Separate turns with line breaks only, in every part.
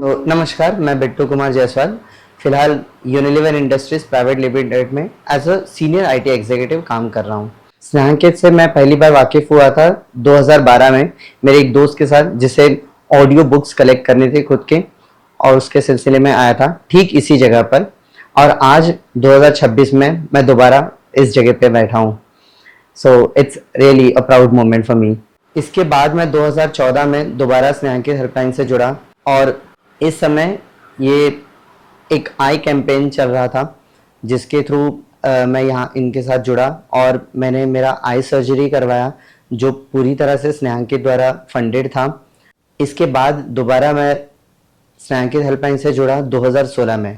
तो नमस्कार, मैं बिट्टू कुमार जायसवाल फिलहाल यूनिलीवर इंडस्ट्रीज प्राइवेट लिमिटेड में as a senior IT executive काम कर रहा हूँ। स्नेहांकित से मैं पहली बार वाकिफ हुआ था 2012 में मेरे एक दोस्त के साथ, जिसे ऑडियो बुक्स कलेक्ट करनी थी खुद के, और उसके सिलसिले में आया था ठीक इसी जगह पर। और आज 2026 में मैं दोबारा इस जगह पे बैठा हूँ। So it's really a proud moment for me. इसके बाद मैं 2014 में दोबारा स्नेहांकित हेल्पलाइन से जुड़ा, और इस समय ये एक आई कैंपेन चल रहा था जिसके थ्रू मैं यहाँ इनके साथ जुड़ा और मैंने मेरा आई सर्जरी करवाया, जो पूरी तरह से स्नेहांकित द्वारा फंडेड था। इसके बाद दोबारा मैं स्नेहांकित हेल्पलाइन से जुड़ा 2016 में।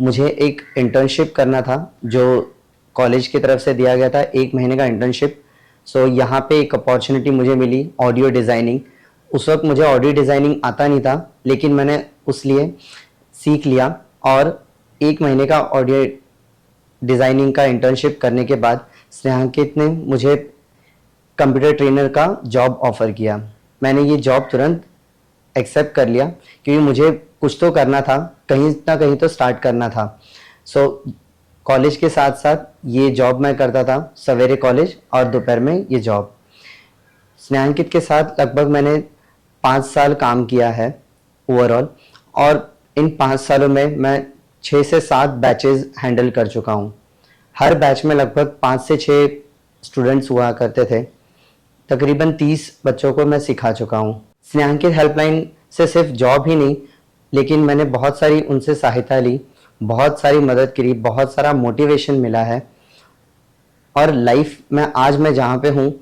मुझे एक इंटर्नशिप करना था जो कॉलेज की तरफ से दिया गया था, 1 महीने का इंटर्नशिप। सो यहाँ पे एक अपॉर्चुनिटी मुझे मिली ऑडियो डिज़ाइनिंग। उस वक्त मुझे ऑडियो डिज़ाइनिंग आता नहीं था, लेकिन मैंने उस लिए सीख लिया और 1 महीने का ऑडियो डिज़ाइनिंग का इंटर्नशिप करने के बाद स्नेहांकित ने मुझे कंप्यूटर ट्रेनर का जॉब ऑफ़र किया। मैंने ये जॉब तुरंत एक्सेप्ट कर लिया क्योंकि मुझे कुछ तो करना था, कहीं ना कहीं तो स्टार्ट करना था। सो कॉलेज के साथ साथ ये जॉब मैं करता था, सवेरे कॉलेज और दोपहर में ये जॉब। स्नेहांकित के साथ लगभग मैंने 5 साल काम किया है ओवरऑल, और इन 5 सालों में मैं 6 से 7 बैचेस हैंडल कर चुका हूँ। हर बैच में लगभग 5 से 6 स्टूडेंट्स हुआ करते थे। तकरीबन 30 बच्चों को मैं सिखा चुका हूँ। स्नेहांकित हेल्पलाइन से सिर्फ जॉब ही नहीं, लेकिन मैंने बहुत सारी उनसे सहायता ली, बहुत सारी मदद करी, बहुत सारा मोटिवेशन मिला है। और लाइफ में आज मैं जहाँ पे हूँ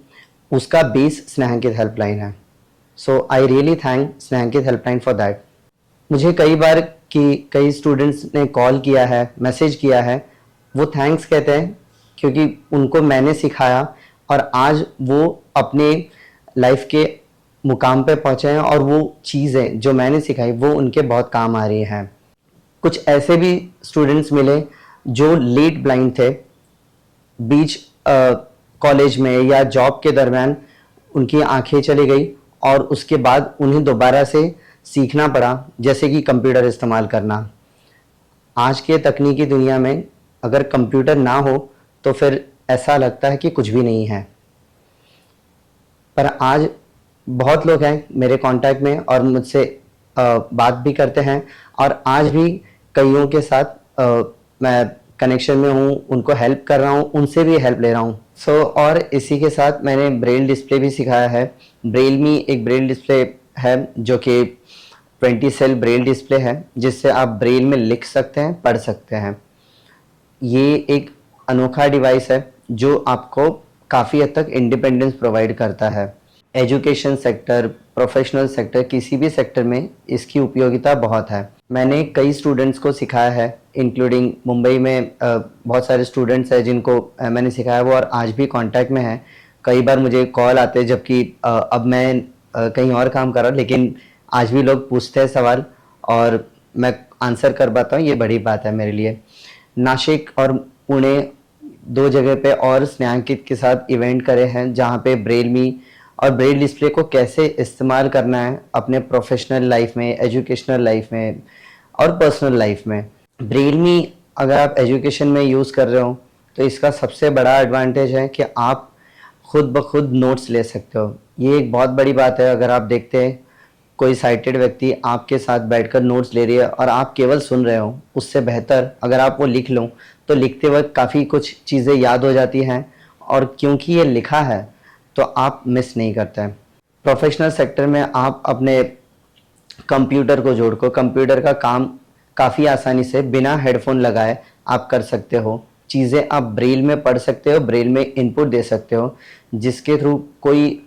उसका बेस स्नेहांकित हेल्पलाइन है। So I really thank Snehankit helpline for that. मुझे कई स्टूडेंट्स ने कॉल किया है, मैसेज किया है, वो थैंक्स कहते हैं क्योंकि उनको मैंने सिखाया और आज वो अपने लाइफ के मुकाम पे पहुंचे हैं और वो चीज़ें जो मैंने सिखाई वो उनके बहुत काम आ रही हैं। कुछ ऐसे भी स्टूडेंट्स मिले जो लेट ब्लाइंड थे, बीच कॉलेज में या जॉब के दरमियान उनकी आंखें चली गई और उसके बाद उन्हें दोबारा से सीखना पड़ा, जैसे कि कंप्यूटर इस्तेमाल करना। आज के तकनीकी दुनिया में अगर कंप्यूटर ना हो तो फिर ऐसा लगता है कि कुछ भी नहीं है। पर आज बहुत लोग हैं मेरे कांटेक्ट में और मुझसे बात भी करते हैं, और आज भी कईयों के साथ मैं कनेक्शन में हूँ, उनको हेल्प कर रहा हूँ, उनसे भी हेल्प ले रहा हूँ। और इसी के साथ मैंने ब्रेल डिस्प्ले भी सिखाया है। ब्रेल मी एक ब्रेल डिस्प्ले है जो कि 20 सेल ब्रेल डिस्प्ले है, जिससे आप ब्रेल में लिख सकते हैं, पढ़ सकते हैं। ये एक अनोखा डिवाइस है जो आपको काफ़ी हद तक इंडिपेंडेंस प्रोवाइड करता है। एजुकेशन सेक्टर, प्रोफेशनल सेक्टर, किसी भी सेक्टर में इसकी उपयोगिता बहुत है। मैंने कई स्टूडेंट्स को सिखाया है, इंक्लूडिंग मुंबई में बहुत सारे स्टूडेंट्स हैं जिनको मैंने सिखाया वो और आज भी कांटेक्ट में हैं। कई बार मुझे कॉल आते हैं, जबकि अब मैं कहीं और काम कर रहा हूँ, लेकिन आज भी लोग पूछते हैं सवाल और मैं आंसर कर पाता हूँ, ये बड़ी बात है मेरे लिए। नासिक और पुणे 2 जगह पे और स्नेहांकित के साथ इवेंट करे हैं जहाँ पे ब्रेल मी और ब्रेल डिस्प्ले को कैसे इस्तेमाल करना है अपने प्रोफेशनल लाइफ में, एजुकेशनल लाइफ में और पर्सनल लाइफ में। ब्रेल मी अगर आप एजुकेशन में यूज़ कर रहे हो तो इसका सबसे बड़ा एडवांटेज है कि आप खुद ब खुद नोट्स ले सकते हो। ये एक बहुत बड़ी बात है। अगर आप देखते हैं कोई साइटेड व्यक्ति आपके साथ बैठकर नोट्स ले रही है और आप केवल सुन रहे हो, उससे बेहतर अगर आप वो लिख लो तो लिखते वक्त काफ़ी कुछ चीज़ें याद हो जाती हैं, और क्योंकि ये लिखा है तो आप मिस नहीं करते हैं। प्रोफेशनल सेक्टर में आप अपने कंप्यूटर को जोड़कर कंप्यूटर का काम काफ़ी आसानी से बिना हेडफोन लगाए आप कर सकते हो। चीज़ें आप ब्रेल में पढ़ सकते हो, ब्रेल में इनपुट दे सकते हो, जिसके थ्रू कोई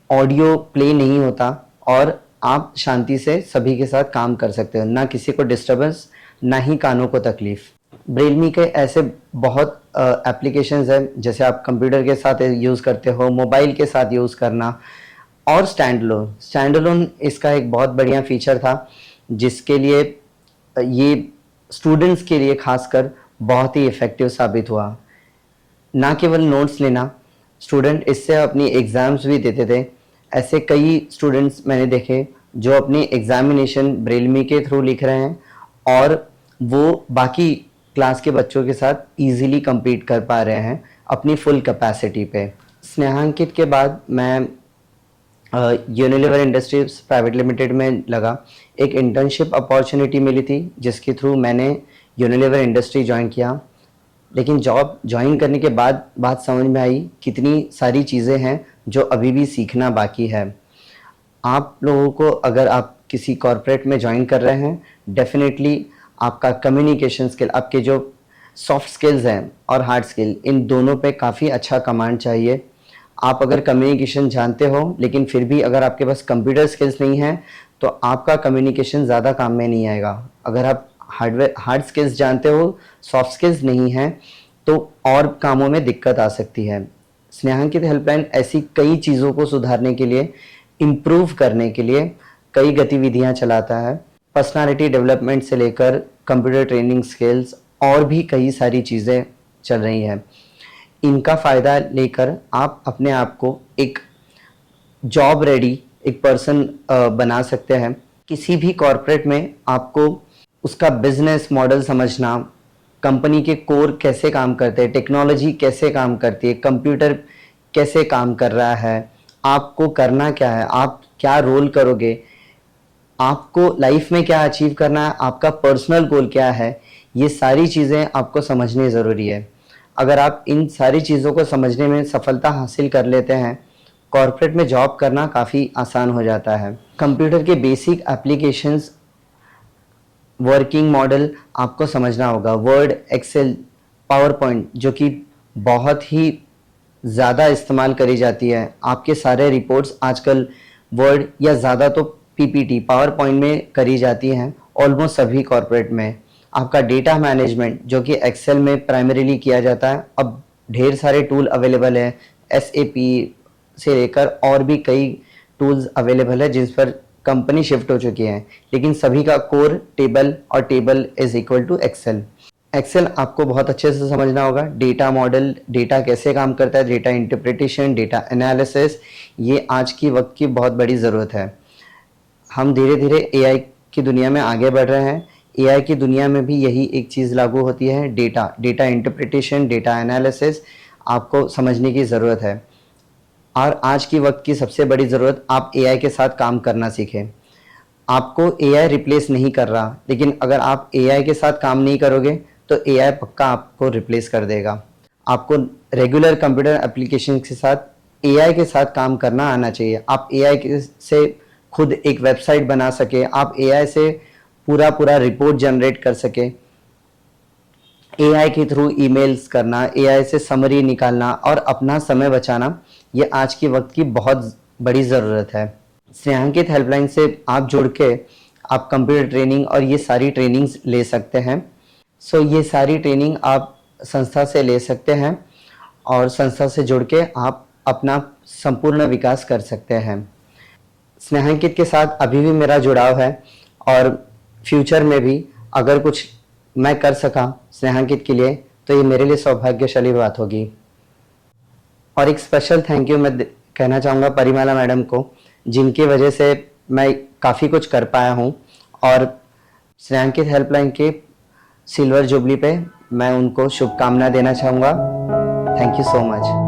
ऑडियो प्ले नहीं होता और आप शांति से सभी के साथ काम कर सकते हो, ना किसी को डिस्टर्बेंस, ना ही कानों को तकलीफ। ब्रेल मी के ऐसे बहुत एप्लीकेशंस हैं, जैसे आप कंप्यूटर के साथ यूज़ करते हो, मोबाइल के साथ यूज़ करना, और स्टैंड अलोन इसका एक बहुत बढ़िया फीचर था जिसके लिए ये स्टूडेंट्स के लिए खासकर बहुत ही इफ़ेक्टिव साबित हुआ। ना केवल नोट्स लेना, स्टूडेंट इससे अपनी एग्ज़ाम्स भी देते थे। ऐसे कई स्टूडेंट्स मैंने देखे जो अपनी एग्जामिनेशन ब्रेलमी के थ्रू लिख रहे हैं और वो बाकी क्लास के बच्चों के साथ इजीली compete कर पा रहे हैं अपनी फुल कैपेसिटी पे। स्नेहांकित के बाद मैं यूनिलीवर इंडस्ट्रीज प्राइवेट लिमिटेड में लगा। एक इंटर्नशिप अपॉर्चुनिटी मिली थी जिसके थ्रू मैंने यूनिलीवर इंडस्ट्री ज्वाइन किया। लेकिन जॉब ज्वाइन करने के बाद बात समझ में आई कितनी सारी चीज़ें हैं जो अभी भी सीखना बाकी है। आप लोगों को अगर आप किसी कॉर्पोरेट में ज्वाइन कर रहे हैं, डेफिनेटली आपका कम्युनिकेशन स्किल, आपके जो सॉफ्ट स्किल्स हैं और हार्ड स्किल, इन दोनों पे काफ़ी अच्छा कमांड चाहिए। आप अगर कम्युनिकेशन जानते हो लेकिन फिर भी अगर आपके पास कंप्यूटर स्किल्स नहीं है तो आपका कम्युनिकेशन ज़्यादा काम में नहीं आएगा। अगर आप हार्ड स्किल्स जानते हो, सॉफ्ट स्किल्स नहीं हैं, तो और कामों में दिक्कत आ सकती है। स्नेहांकित हेल्पलाइन ऐसी कई चीज़ों को सुधारने के लिए, इम्प्रूव करने के लिए कई गतिविधियां चलाता है। पर्सनालिटी डेवलपमेंट से लेकर कंप्यूटर ट्रेनिंग स्किल्स और भी कई सारी चीज़ें चल रही हैं। इनका फ़ायदा लेकर आप अपने आप को एक जॉब रेडी एक पर्सन बना सकते हैं। किसी भी कॉर्पोरेट में आपको उसका बिजनेस मॉडल समझना, कंपनी के कोर कैसे काम करते हैं, टेक्नोलॉजी कैसे काम करती है, कंप्यूटर कैसे काम कर रहा है, आपको करना क्या है, आप क्या रोल करोगे, आपको लाइफ में क्या अचीव करना है, आपका पर्सनल गोल क्या है, ये सारी चीज़ें आपको समझनी ज़रूरी है। अगर आप इन सारी चीज़ों को समझने में सफलता हासिल कर लेते हैं, कॉर्पोरेट में जॉब करना काफ़ी आसान हो जाता है। कंप्यूटर के बेसिक एप्लीकेशंस, वर्किंग मॉडल आपको समझना होगा। वर्ड, एक्सेल, पावर पॉइंट जो कि बहुत ही ज़्यादा इस्तेमाल करी जाती है। आपके सारे रिपोर्ट्स आजकल वर्ड या ज़्यादा तो पीपीटी, पावर पॉइंट में करी जाती हैं ऑलमोस्ट सभी कॉर्पोरेट में। आपका डेटा मैनेजमेंट जो कि एक्सेल में प्राइमरीली किया जाता है, अब ढेर सारे टूल अवेलेबल है, एसएपी से लेकर और भी कई टूल्स अवेलेबल है जिस पर कंपनी शिफ्ट हो चुकी है, लेकिन सभी का कोर टेबल और table is equal to Excel. Excel आपको बहुत अच्छे से समझना होगा। डेटा मॉडल, डेटा कैसे काम करता है, डेटा इंटरप्रिटेशन, डेटा एनालिसिस, ये आज की वक्त की बहुत बड़ी ज़रूरत है। हम धीरे धीरे एआई की दुनिया में आगे बढ़ रहे हैं। एआई की दुनिया में भी यही एक चीज़ लागू होती है, डेटा इंटरप्रिटेशन, डेटा एनालिसिस आपको समझने की ज़रूरत है। और आज की वक्त की सबसे बड़ी ज़रूरत, आप एआई के साथ काम करना सीखें। आपको एआई रिप्लेस नहीं कर रहा, लेकिन अगर आप एआई के साथ काम नहीं करोगे तो एआई पक्का आपको रिप्लेस कर देगा। आपको रेगुलर कंप्यूटर एप्लीकेशन के साथ एआई के साथ काम करना आना चाहिए। आप एआई से खुद एक वेबसाइट बना सके, आप एआई से पूरा रिपोर्ट जनरेट कर सके, एआई के थ्रू ईमेल्स करना, एआई से समरी निकालना और अपना समय बचाना, ये आज की वक्त की बहुत बड़ी ज़रूरत है। स्नेहांकित हेल्पलाइन से आप जुड़ के आप कंप्यूटर ट्रेनिंग और ये सारी ट्रेनिंग्स ले सकते हैं। ये सारी ट्रेनिंग आप संस्था से ले सकते हैं और संस्था से जुड़ के आप अपना संपूर्ण विकास कर सकते हैं। स्नेहांकित के साथ अभी भी मेरा जुड़ाव है और फ्यूचर में भी अगर कुछ मैं कर सका स्नेहांकित के लिए तो ये मेरे लिए सौभाग्यशाली बात होगी। और एक स्पेशल थैंक यू मैं कहना चाहूँगा परिमाला मैडम को, जिनकी वजह से मैं काफ़ी कुछ कर पाया हूँ। और स्नेहांकित हेल्पलाइन के सिल्वर जुबली पे मैं उनको शुभकामना देना चाहूँगा। Thank you so much.